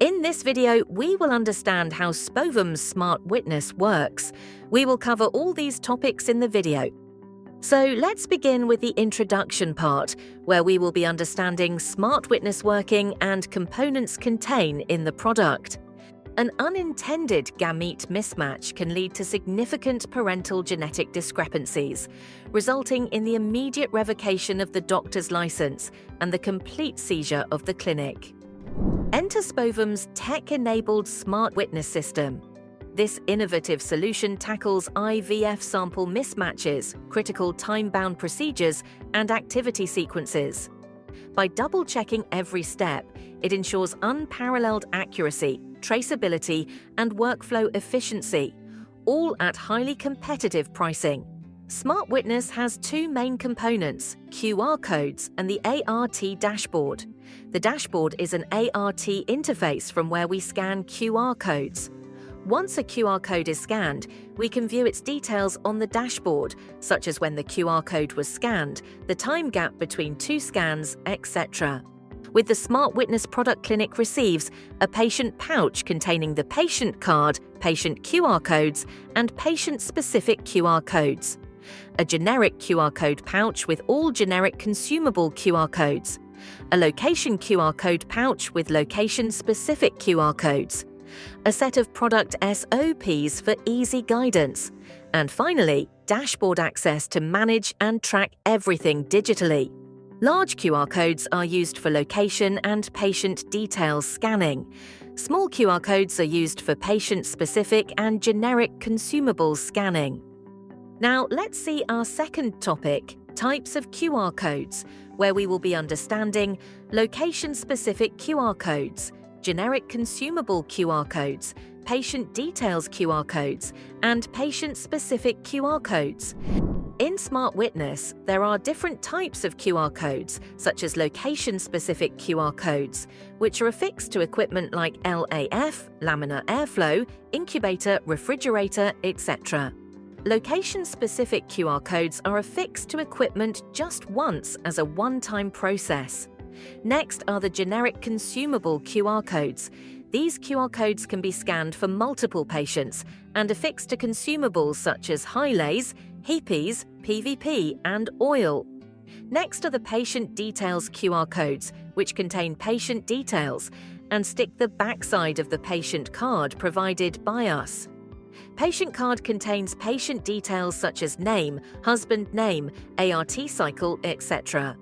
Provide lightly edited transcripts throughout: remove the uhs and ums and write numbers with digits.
In this video, we will understand how SpOvum Smart Witness works. We will cover all these topics in the video. So let's begin with the introduction part, where we will be understanding Smart Witness working and components contained in the product. An unintended gamete mismatch can lead to significant parental genetic discrepancies, resulting in the immediate revocation of the doctor's license and the complete seizure of the clinic. Enter SpOvum's tech-enabled Smart Witness system. This innovative solution tackles IVF sample mismatches, critical time-bound procedures, and activity sequences. By double-checking every step, it ensures unparalleled accuracy, traceability, and workflow efficiency, all at highly competitive pricing. Smart Witness has two main components, QR codes and the ART Dashboard. The dashboard is an ART interface from where we scan QR codes. Once a QR code is scanned, we can view its details on the dashboard, such as when the QR code was scanned, the time gap between two scans, etc. With the Smart Witness product, clinic receives a patient pouch containing the patient card, patient QR codes, and patient-specific QR codes. A generic QR code pouch with all generic consumable QR codes. A location QR code pouch with location-specific QR codes. A set of product SOPs for easy guidance. And finally, dashboard access to manage and track everything digitally. Large QR codes are used for location and patient details scanning. Small QR codes are used for patient-specific and generic consumables scanning. Now let's see our second topic, types of QR codes, where we will be understanding location-specific QR codes, generic consumable QR codes, patient details QR codes, and patient-specific QR codes. In Smart Witness, there are different types of QR codes, such as location-specific QR codes, which are affixed to equipment like LAF, laminar airflow, incubator, refrigerator, etc. Location-specific QR codes are affixed to equipment just once as a one-time process. Next are the generic consumable QR codes. These QR codes can be scanned for multiple patients and affixed to consumables such as Hylays, HEPEs, PVP, and oil. Next are the patient details QR codes, which contain patient details and stick the backside of the patient card provided by us. Patient card contains patient details such as name, husband name, ART cycle, etc.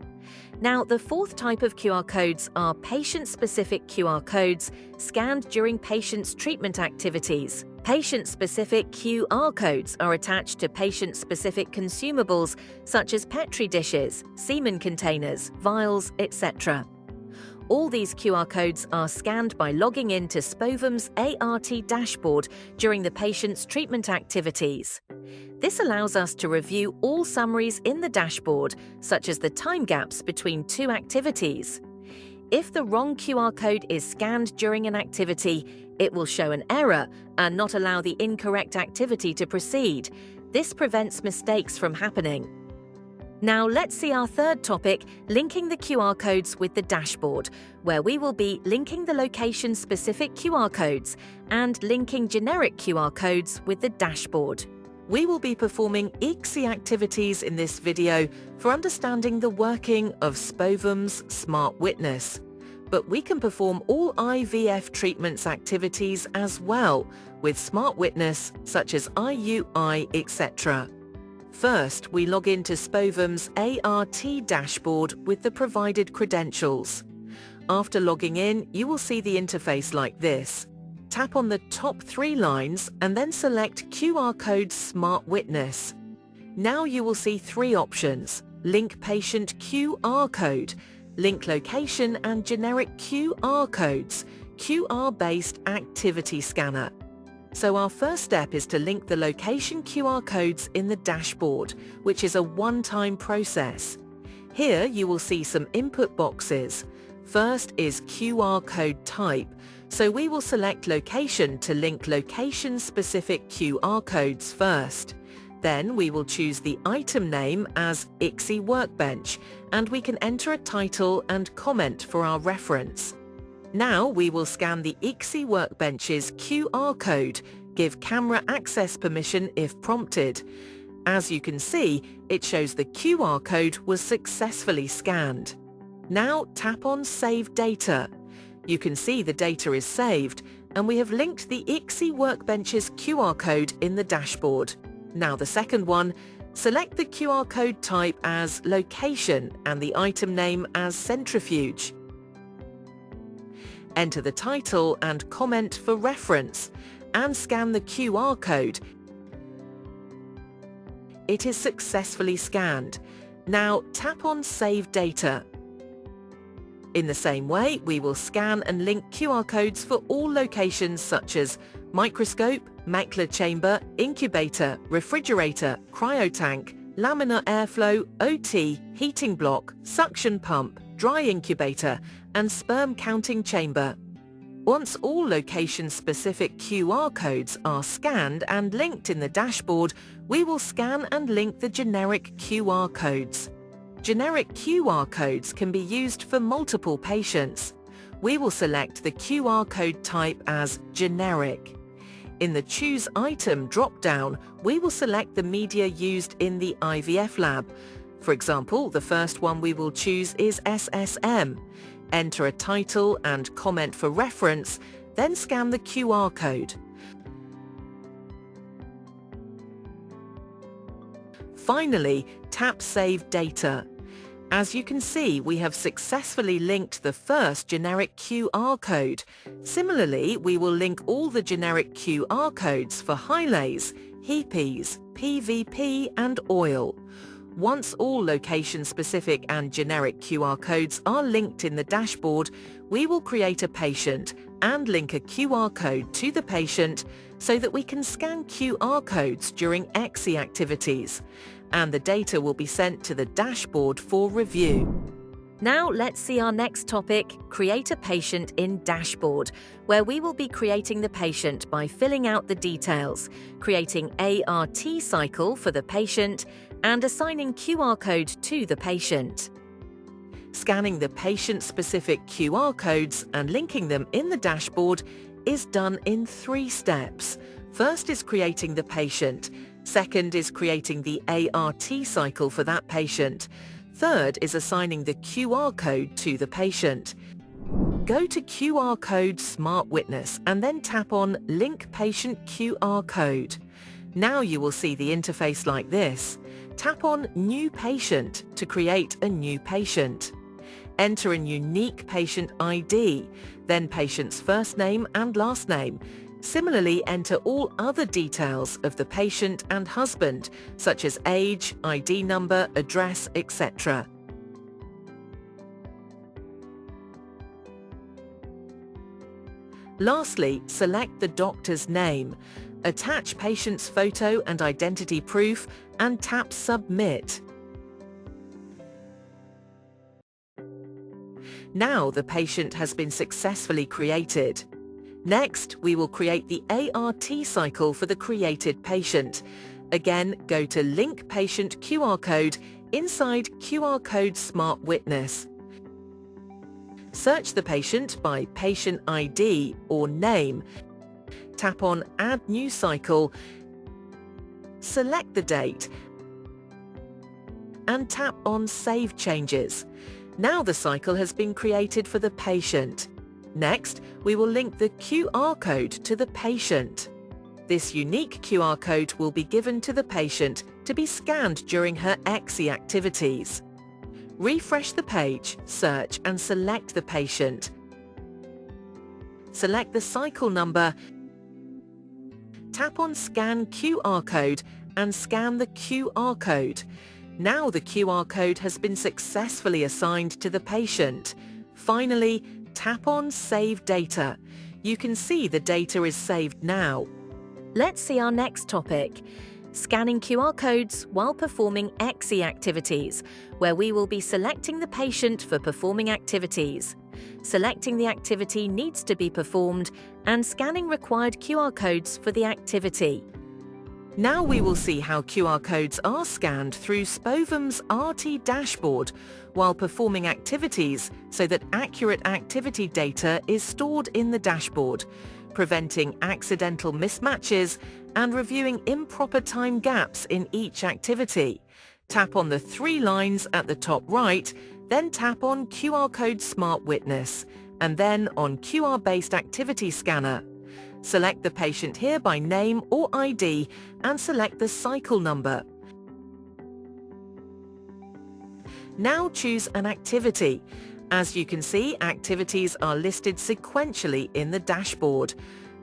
Now, the fourth type of QR codes are patient-specific QR codes scanned during patients' treatment activities. Patient-specific QR codes are attached to patient-specific consumables such as Petri dishes, semen containers, vials, etc. All these QR codes are scanned by logging into SpOvum's ART dashboard during the patient's treatment activities. This allows us to review all summaries in the dashboard, such as the time gaps between two activities. If the wrong QR code is scanned during an activity, it will show an error and not allow the incorrect activity to proceed. This prevents mistakes from happening. Now let's see our third topic, linking the QR codes with the dashboard, where we will be linking the location-specific QR codes and linking generic QR codes with the dashboard. We will be performing easy activities in this video for understanding the working of SpOvum's Smart Witness. But we can perform all IVF treatments activities as well with Smart Witness, such as IUI, etc. First, we log into SpOvum's ART dashboard with the provided credentials. After logging in, you will see the interface like this. Tap on the top three lines and then select QR Code Smart Witness. Now you will see three options: Link Patient QR Code, Link Location and Generic QR Codes, QR-based Activity Scanner. So our first step is to link the location QR codes in the dashboard, which is a one-time process. Here you will see some input boxes. First is QR code type, so we will select location to link location-specific QR codes first. Then we will choose the item name as ICSI Workbench, and we can enter a title and comment for our reference. Now we will scan the ICSI workbench's QR code, give camera access permission if prompted. As you can see, it shows the QR code was successfully scanned. Now tap on Save Data. You can see the data is saved, and we have linked the ICSI workbench's QR code in the dashboard. Now the second one, select the QR code type as Location and the item name as Centrifuge. Enter the title and comment for reference, and scan the QR code. It is successfully scanned. Now tap on Save Data. In the same way, we will scan and link QR codes for all locations such as microscope, Macular chamber, incubator, refrigerator, cryotank, laminar airflow, OT, heating block, suction pump, dry incubator, and sperm counting chamber. Once all location-specific QR codes are scanned and linked in the dashboard, we will scan and link the generic QR codes. Generic QR codes can be used for multiple patients. We will select the QR code type as Generic. In the Choose Item drop-down, we will select the media used in the IVF lab. For example, the first one we will choose is SSM. Enter a title and comment for reference, then scan the QR code. Finally, tap Save Data. As you can see, we have successfully linked the first generic QR code. Similarly, we will link all the generic QR codes for Hylays, HEPEs, PVP and oil. Once all location-specific and generic QR codes are linked in the dashboard, we will create a patient and link a QR code to the patient so that we can scan QR codes during ICSI activities, and the data will be sent to the dashboard for review. Now let's see our next topic, Create a Patient in Dashboard, where we will be creating the patient by filling out the details, creating ART cycle for the patient, and assigning QR code to the patient. Scanning the patient-specific QR codes and linking them in the dashboard is done in 3 steps. First is creating the patient. Second is creating the ART cycle for that patient. Third is assigning the QR code to the patient. Go to QR Code Smart Witness and then tap on Link Patient QR Code. Now you will see the interface like this. Tap on New Patient to create a new patient. Enter a unique patient ID, then patient's first name and last name. Similarly, enter all other details of the patient and husband, such as age, ID number, address, etc. Lastly, select the doctor's name. Attach patient's photo and identity proof and tap Submit. Now the patient has been successfully created. Next, we will create the ART cycle for the created patient. Again, go to Link Patient QR Code inside QR Code Smart Witness. Search the patient by patient ID or name. Tap on Add New Cycle. Select the date and tap on Save Changes. Now the cycle has been created for the patient. Next, we will link the QR code to the patient. This unique QR code will be given to the patient to be scanned during her ICSI activities. Refresh the page, search and select the patient. Select the cycle number. Tap on Scan QR Code and scan the QR code. Now the QR code has been successfully assigned to the patient. Finally, tap on Save Data. You can see the data is saved now. Let's see our next topic, scanning QR codes while performing ICSI activities, where we will be selecting the patient for performing activities. Selecting the activity needs to be performed and scanning required QR codes for the activity. Now we will see how QR codes are scanned through SpOvum's ART Dashboard while performing activities so that accurate activity data is stored in the dashboard, preventing accidental mismatches and reviewing improper time gaps in each activity. Tap on the 3 lines at the top right, then tap on QR Code Smart Witness, and then on QR-based activity scanner. Select the patient here by name or ID and select the cycle number. Now choose an activity. As you can see, activities are listed sequentially in the dashboard.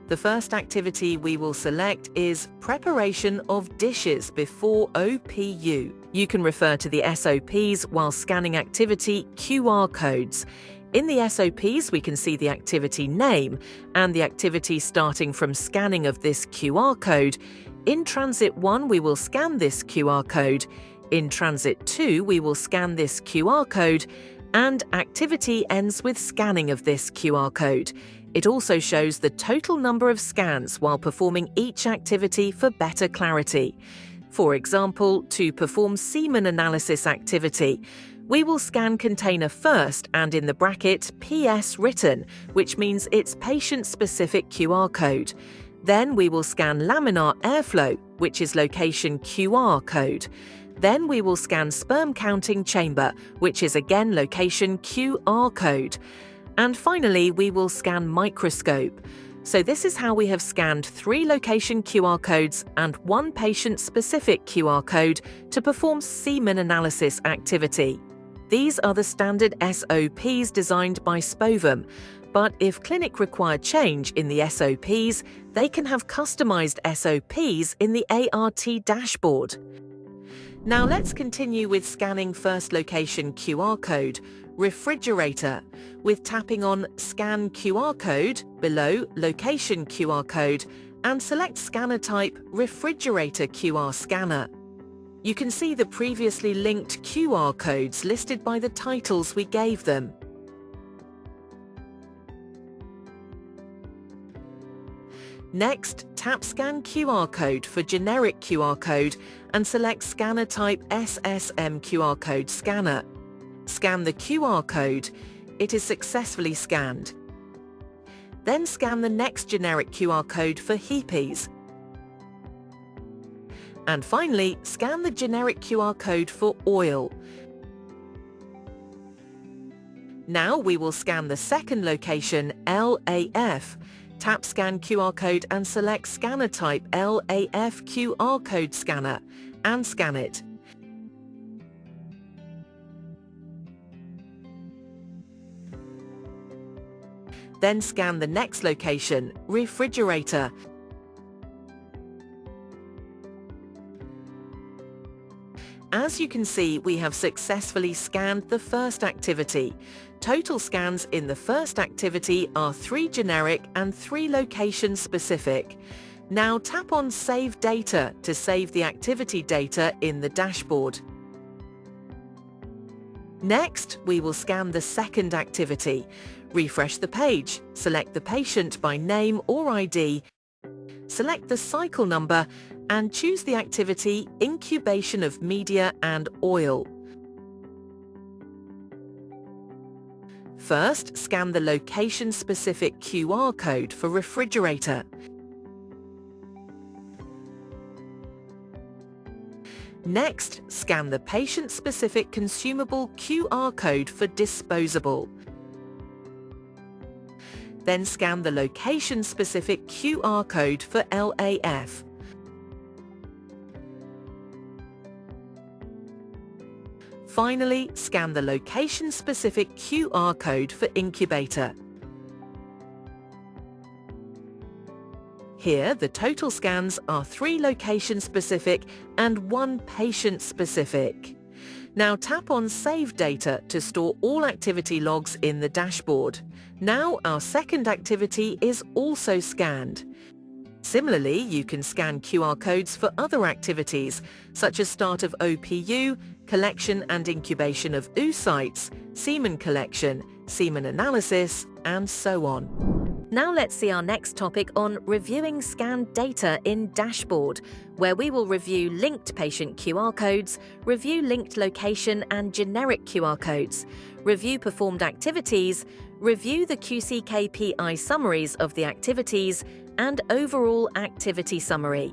The first activity we will select is preparation of dishes before OPU. You can refer to the SOPs while scanning activity QR codes. In the SOPs, we can see the activity name and the activity starting from scanning of this QR code. In Transit 1, we will scan this QR code. In Transit 2, we will scan this QR code. And activity ends with scanning of this QR code. It also shows the total number of scans while performing each activity for better clarity. For example, to perform semen analysis activity, we will scan container first and in the bracket PS written, which means it's patient-specific QR code. Then we will scan laminar airflow, which is location QR code. Then we will scan sperm counting chamber, which is again location QR code. And finally, we will scan microscope. So this is how we have scanned 3 location QR codes and 1 patient-specific QR code to perform semen analysis activity. These are the standard SOPs designed by SpOvum, but if clinic require change in the SOPs, they can have customized SOPs in the ART dashboard. Now let's continue with scanning first location QR code, refrigerator, with tapping on Scan QR code below Location QR code and select scanner type Refrigerator QR scanner. You can see the previously linked QR codes listed by the titles we gave them. Next, tap Scan QR code for generic QR code and select scanner type SSM QR code scanner. Scan the QR code. It is successfully scanned. Then scan the next generic QR code for HEPEs. And finally, scan the generic QR code for oil. Now we will scan the second location, LAF. Tap Scan QR code and select scanner type LAF QR code scanner and scan it. Then scan the next location, refrigerator. As you can see, we have successfully scanned the first activity. Total scans in the first activity are 3 generic and 3 location specific. Now tap on Save Data to save the activity data in the dashboard. Next, we will scan the second activity. Refresh the page, select the patient by name or ID, select the cycle number, and choose the activity Incubation of Media and Oil. First, scan the location-specific QR code for refrigerator. Next, scan the patient-specific consumable QR code for disposable. Then scan the location-specific QR code for LAF. Finally, scan the location-specific QR code for incubator. Here, the total scans are 3 location-specific and 1 patient-specific. Now tap on Save Data to store all activity logs in the dashboard. Now our second activity is also scanned. Similarly, you can scan QR codes for other activities, such as start of OPU, collection and incubation of oocytes, semen collection, semen analysis, and so on. Now let's see our next topic on reviewing scanned data in Dashboard, where we will review linked patient QR codes, review linked location and generic QR codes, review performed activities, review the QC KPI summaries of the activities, and overall activity summary.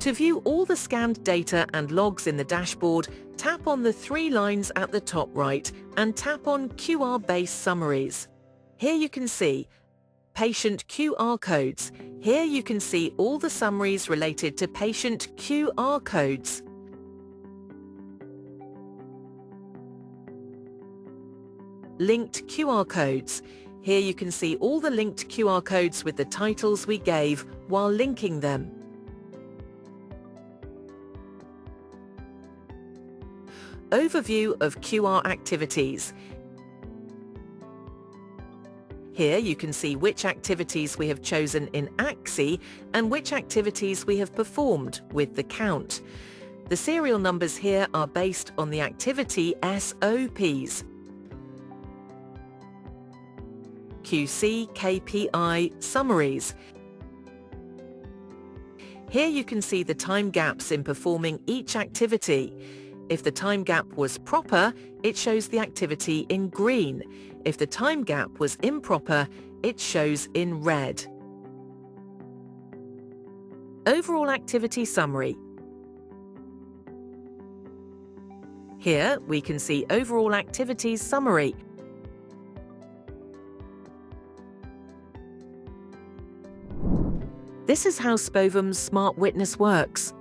To view all the scanned data and logs in the dashboard, tap on the 3 lines at the top right and tap on QR-based summaries. Here you can see patient QR codes. Here you can see all the summaries related to patient QR codes. Linked QR codes. Here you can see all the linked QR codes with the titles we gave while linking them. Overview of QR activities. Here you can see which activities we have chosen in AXI and which activities we have performed with the count. The serial numbers here are based on the activity SOPs. QC KPI summaries. Here you can see the time gaps in performing each activity. If the time gap was proper, it shows the activity in green. If the time gap was improper, it shows in red. Overall activity summary. Here we can see overall activities summary. This is how SpOvum Smart Witness works.